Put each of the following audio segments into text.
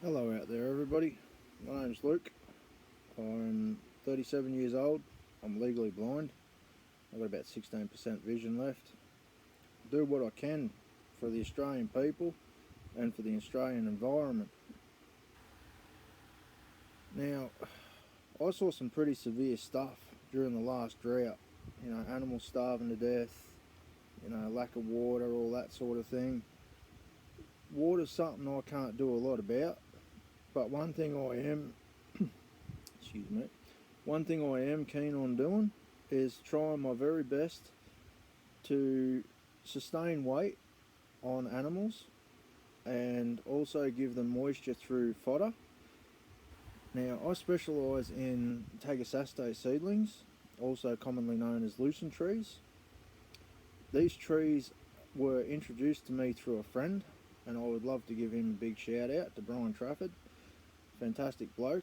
Hello out there everybody, my name's Luke. I'm 37 years old, I'm legally blind, I've got about 16% vision left. I do what I can for the Australian people and for the Australian environment. Now, I saw some pretty severe stuff during the last drought, animals starving to death, lack of water, all that sort of thing. Water's something I can't do a lot about, but one thing I am one thing I am keen on doing is trying my very best to sustain weight on animals and also give them moisture through fodder. Now, I specialise in tagasaste seedlings, also commonly known as Lucerne trees. These trees were introduced to me through a friend, and I would love to give him a big shout out to Brian Trafford. Fantastic bloke.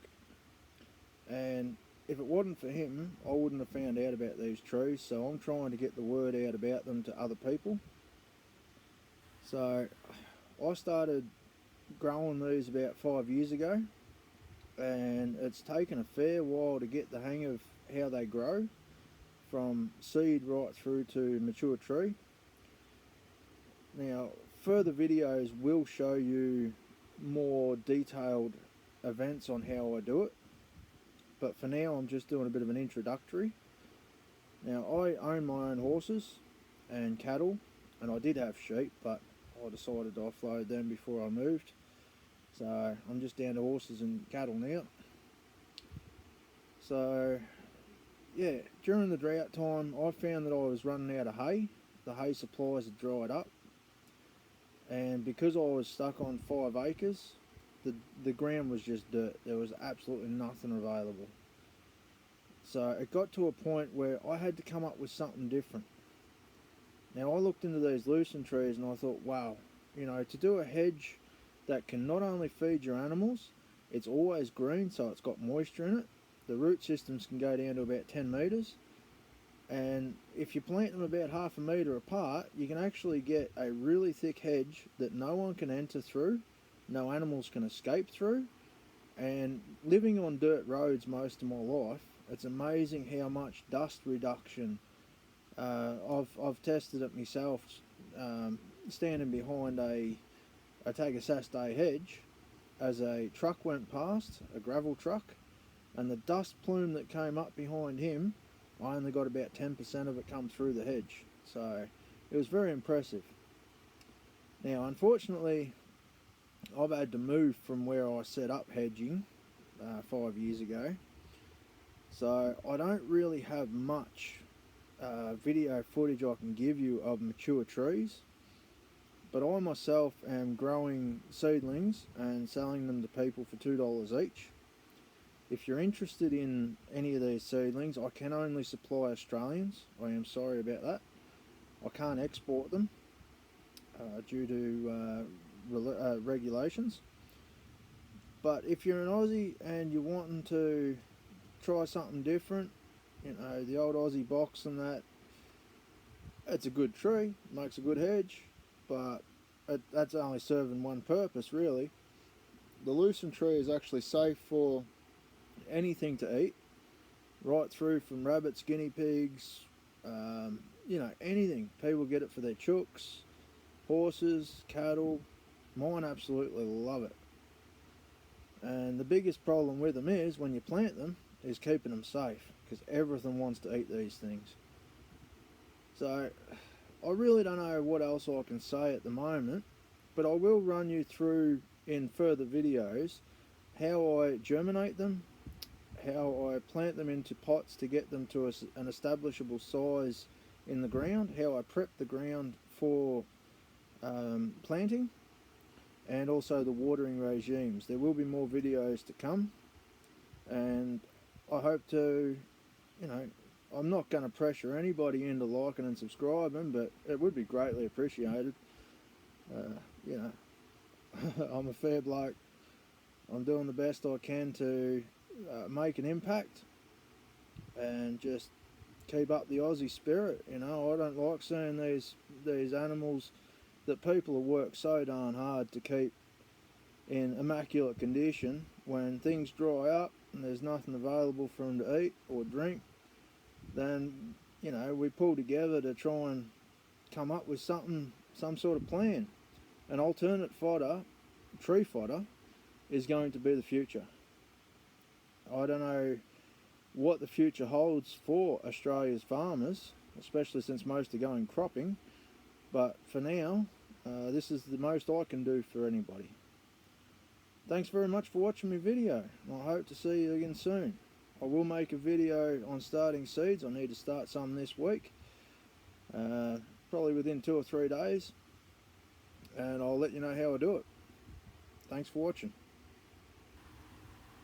And if it wasn't for him, I wouldn't have found out about these trees, so I'm trying to get the word out about them to other people. So I started growing these about 5 years ago, and it's taken a fair while to get the hang of how they grow from seed right through to mature tree. Now, further videos will show you more detailed events on how I do it, but for now I'm just doing a bit of an introductory. Now, I own my own horses and cattle, and I did have sheep, but I decided to offload them before I moved, so I'm just down to horses and cattle now. So yeah, during the drought time I found that I was running out of hay. The hay supplies had dried up, and because I was stuck on 5 acres, the ground was just dirt. There was absolutely nothing available. So it got to a point where I had to come up with something different. Now, I looked into these Lucerne trees and I thought, wow, to do a hedge that can not only feed your animals, it's always green, so it's got moisture in it. The root systems can go down to about 10 metres, and if you plant them about half a metre apart, you can actually get a really thick hedge that no one can enter through, no animals can escape through. And living on dirt roads most of my life, it's amazing how much dust reduction I've tested it myself, standing behind a tagasaste hedge as a truck went past, a gravel truck, and the dust plume that came up behind him, I only got about 10% of it come through the hedge, so it was very impressive. Now, unfortunately, I've had to move from where I set up hedging 5 years ago, so I don't really have much video footage I can give you of mature trees, but I myself am growing seedlings and selling them to people for $2 each. If you're interested in any of these seedlings, I can only supply Australians. I am sorry about that. I can't export them due to regulations. But if you're an Aussie and you're wanting to try something different, the old Aussie box and that, it's a good tree, makes a good hedge, but that's only serving one purpose really. The Lucerne tree is actually safe for anything to eat, right through from rabbits, guinea pigs, anything. People get it for their chooks, horses, cattle. Mine absolutely love it. And the biggest problem with them is when you plant them is keeping them safe, because everything wants to eat these things. So I really don't know what else I can say at the moment, but I will run you through in further videos how I germinate them, how I plant them into pots to get them to an establishable size in the ground, how I prep the ground for planting, and also the watering regimes. There will be more videos to come, and I hope to, I'm not going to pressure anybody into liking and subscribing, but it would be greatly appreciated. I'm a fair bloke. I'm doing the best I can to make an impact and just keep up the Aussie spirit. I don't like seeing these animals that people have worked so darn hard to keep in immaculate condition, when things dry up and there's nothing available for them to eat or drink, then, you know, we pull together to try and come up with some sort of plan. An alternate fodder, tree fodder, is going to be the future. I don't know what the future holds for Australia's farmers, especially since most are going cropping, but for now, this is the most I can do for anybody. Thanks very much for watching my video. I hope to see you again soon. I will make a video on starting seeds. I need to start some this week, probably within 2 or 3 days, and I'll let you know how I do it. Thanks for watching.